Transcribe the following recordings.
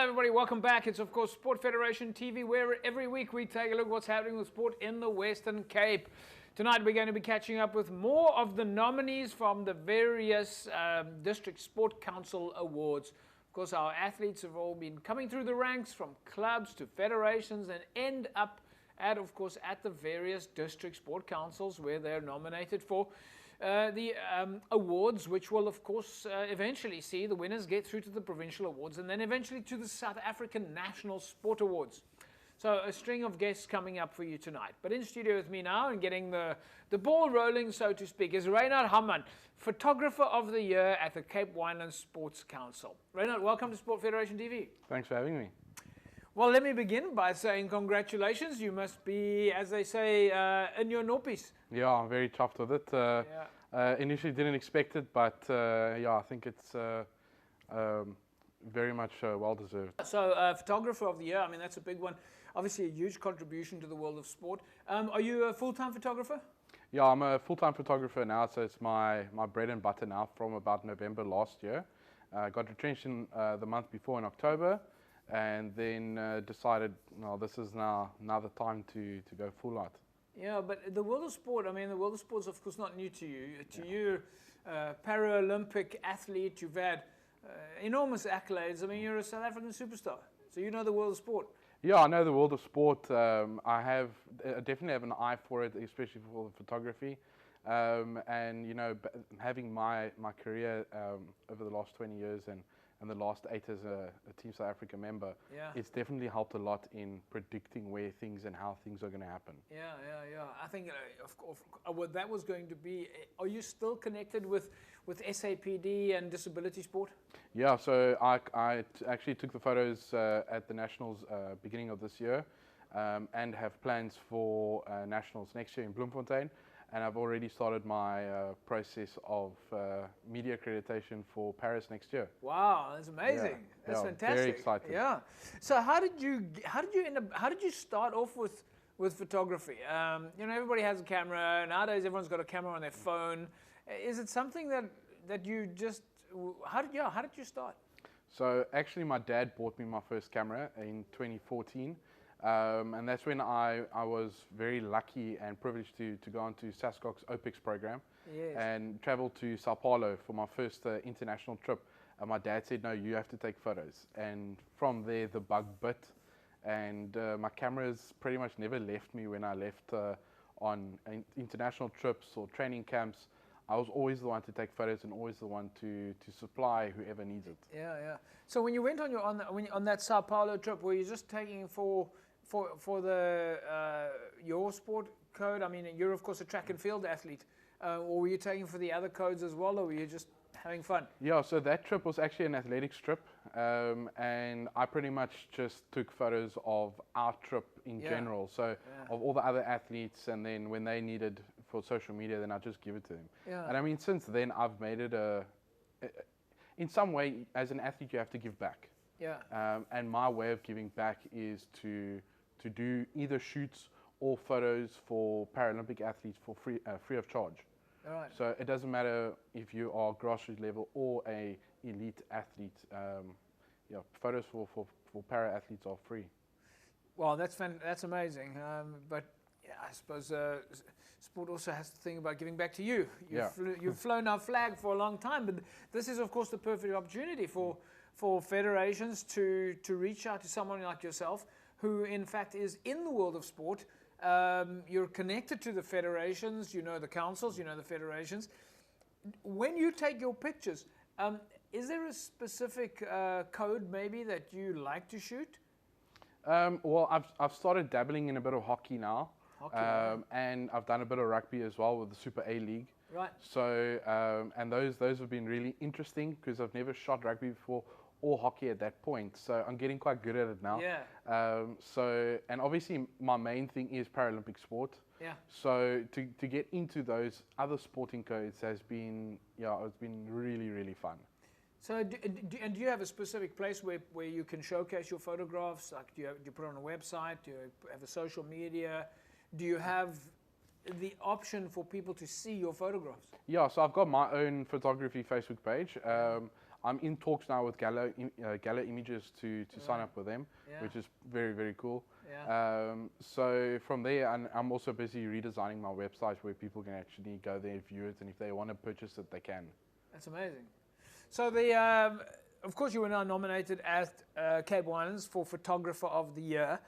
everybody, welcome back. It's of course Sport Federation TV, where every week we take a look at what's happening with sport in the Western Cape. Tonight we're going to be catching up with more of the nominees from the various District Sport Council Awards. Of course, our athletes have all been coming through the ranks from clubs to federations and end up at, of course, at the various district sport councils where they're nominated for the awards, which will, of course, eventually see the winners get through to the provincial awards and then eventually to the South African National Sport Awards. So a string of guests coming up for you tonight. But in studio with me now and getting the ball rolling, so to speak, is Reinhardt Hamman, Photographer of the Year at the Cape Winelands Sports Council. Reinhardt, welcome to Sport Federation TV. Thanks for having me. Well, let me begin by saying congratulations. You must be, as they say, in your norpies. Yeah, I'm very chuffed with it. Initially didn't expect it, but yeah, I think it's very much well-deserved. So, Photographer of the Year, I mean, that's a big one. Obviously, a huge contribution to the world of sport. Are you a full-time photographer? Yeah, I'm a full-time photographer now, so it's my bread and butter now from about November last year. I got retrenched in the month before in October, and then decided, no, this is now the time to go full out. Yeah, but the world of sport, I mean, the world of sport is, of course, not new to you. You're a Paralympic athlete. You've had enormous accolades. I mean, you're a South African superstar, so you know the world of sport. Yeah, I know the world of sport. I definitely have an eye for it, especially for the photography. And, you know, having my career over the last 20 years and the last 8 as a Team South Africa member, it's definitely helped a lot in predicting where things and how things are going to happen. Yeah. I think, of course, what that was going to be, are you still connected with SAPD and disability sport? Yeah, so I actually took the photos at the Nationals beginning of this year and have plans for Nationals next year in Bloemfontein. And I've already started my process of media accreditation for Paris next year. Wow, that's amazing! That's fantastic. Very exciting. Yeah. So how did you start off with photography? You know, everybody has a camera nowadays. Everyone's got a camera on their phone. Is it something that you just how did you start? So actually, my dad bought me my first camera in 2014. And that's when I was very lucky and privileged to go on to SASCOC's OPEX program and travel to Sao Paulo for my first international trip. And my dad said, no, you have to take photos. And from there, the bug bit. And my cameras pretty much never left me when I left on international trips or training camps. I was always the one to take photos and always the one to supply whoever needs it. Yeah. So when you went on that Sao Paulo trip, were you just taking for the your sport code? I mean, you're of course a track and field athlete, or were you taking for the other codes as well, or were you just having fun? Yeah, so that trip was actually an athletics trip, and I pretty much just took photos of our trip in general. So of all the other athletes, and then when they needed for social media, then I just give it to them. Yeah. And I mean, since then I've made it in some way, as an athlete, you have to give back. Yeah. And my way of giving back is to do either shoots or photos for Paralympic athletes for free of charge. All right. So it doesn't matter if you are grassroots level or a elite athlete. Photos for para athletes are free. Well, that's amazing. But yeah, I suppose sport also has to think about giving back to you. You've flown our flag for a long time, but this is of course the perfect opportunity for federations to reach out to someone like yourself, who in fact is in the world of sport. You're connected to the federations, you know the councils, you know the federations. When you take your pictures, is there a specific code maybe that you like to shoot? Well, I've started dabbling in a bit of hockey now. And I've done a bit of rugby as well with the Super A League. Right. So, and those have been really interesting because I've never shot rugby before or hockey at that point. So I'm getting quite good at it now. Yeah. So, and obviously my main thing is Paralympic sport. Yeah. So to get into those other sporting codes has been, it's been really, really fun. So do you have a specific place where you can showcase your photographs? Like do you put it on a website? Do you have a social media? Do you have the option for people to see your photographs? Yeah, so I've got my own photography Facebook page. I'm in talks now with Gallo Images to sign up with them, which is very, very cool. Yeah. So from there, I'm also busy redesigning my website where people can actually go there, view it, and if they want to purchase it, they can. That's amazing. So of course, you were now nominated at Cape Winelands for Photographer of the Year.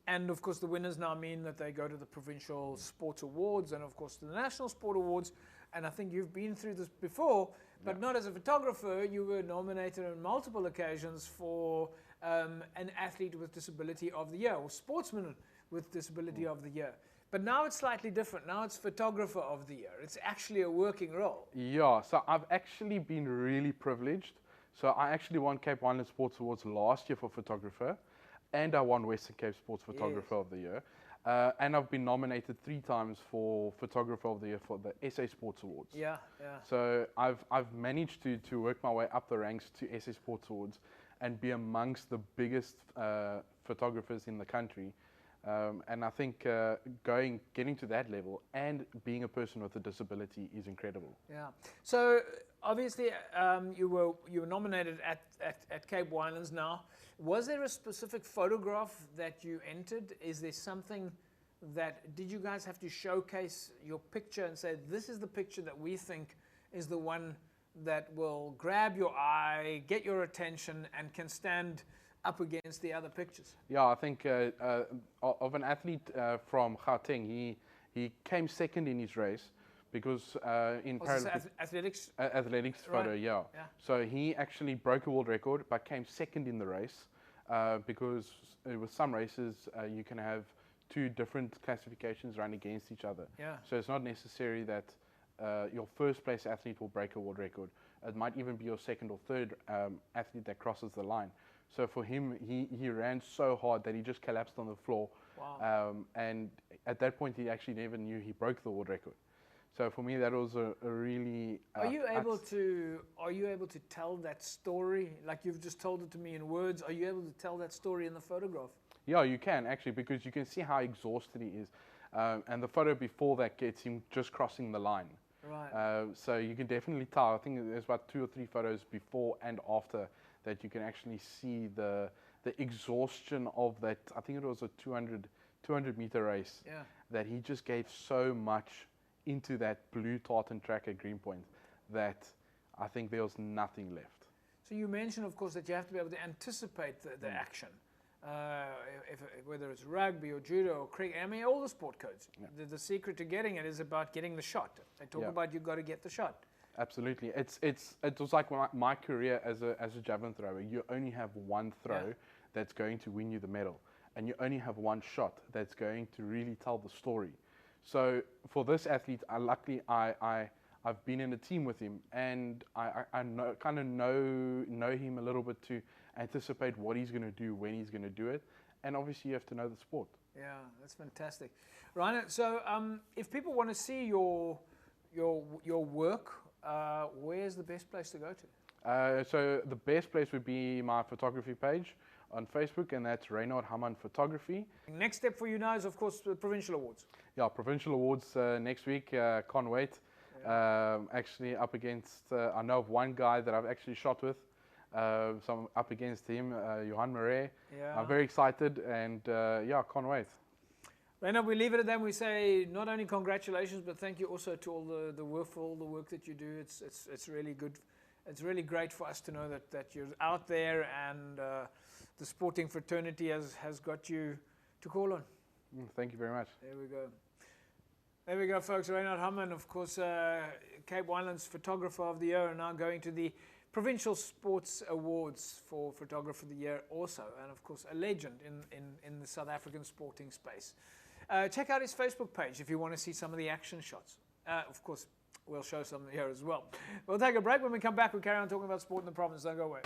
And of course, the winners now mean that they go to the Provincial Sports Awards and of course to the National Sport Awards. And I think you've been through this before, but not as a photographer. You were nominated on multiple occasions for an Athlete with Disability of the Year or Sportsman with Disability of the Year. But now it's slightly different. Now it's Photographer of the Year. It's actually a working role. Yeah, so I've actually been really privileged. So I actually won Cape Wineland Sports Awards last year for photographer, and I won Western Cape Sports Photographer of the Year. And I've been nominated 3 times for Photographer of the Year for the SA Sports Awards. Yeah, yeah. So I've managed to work my way up the ranks to SA Sports Awards and be amongst the biggest photographers in the country. And I think getting to that level and being a person with a disability is incredible. Yeah. So obviously you were nominated at Cape Winelands now. Was there a specific photograph that you entered? Is there something did you guys have to showcase your picture and say, this is the picture that we think is the one that will grab your eye, get your attention, and can stand up against the other pictures? Yeah, I think of an athlete from Gauteng, he came second in his race because in athletics photo, right. yeah. So he actually broke a world record but came second in the race because with some races you can have 2 different classifications run against each other. Yeah. So it's not necessary that your first place athlete will break a world record. It might even be your second or third athlete that crosses the line. So for him, he ran so hard that he just collapsed on the floor. Wow. And at that point, he actually never knew he broke the world record. So for me, that was a really... Are you able to tell that story? Like you've just told it to me in words. Are you able to tell that story in the photograph? Yeah, you can actually, because you can see how exhausted he is. And the photo before that gets him just crossing the line. Right. So you can definitely tell. I think there's about 2 or 3 photos before and after that you can actually see the exhaustion of that. I think it was a 200 meter race. Yeah. That he just gave so much into that blue tartan track at Greenpoint that I think there was nothing left. So you mentioned, of course, that you have to be able to anticipate the action. Whether it's rugby or judo or cricket, I mean, all the sport codes. Yeah. The secret to getting it is about getting the shot. They talk about you've got to get the shot. Absolutely. It was like my career as a javelin thrower. You only have one throw that's going to win you the medal, and you only have one shot that's going to really tell the story. So for this athlete, luckily I've been in a team with him, and I know him a little bit to anticipate what he's going to do, when he's going to do it, and obviously you have to know the sport. Yeah, that's fantastic, Reinhardt. So if people want to see your work, where's the best place to go to? So the best place would be my photography page on Facebook, and that's Reinhardt Hamman Photography. Next step for you now is, of course, the Provincial Awards. Yeah, Provincial Awards next week. Can't wait. Yeah. Actually up against, I know of one guy that I've actually shot with. So I'm up against him, Johan Marais. Yeah. I'm very excited, and can't wait. Reinhardt, we leave it at that. We say not only congratulations, but thank you also to all the work for all the work that you do. It's really good. It's really great for us to know that you're out there, and the sporting fraternity has got you to call on. Thank you very much. There we go. There we go, folks. Reinhardt Hamman, of course, Cape Winelands Photographer of the Year, and now going to the Provincial Sports Awards for Photographer of the Year also, and of course a legend in the South African sporting space. Check out his Facebook page if you want to see some of the action shots. Of course, we'll show some here as well. We'll take a break. When we come back, we'll carry on talking about sport in the province. Don't go away.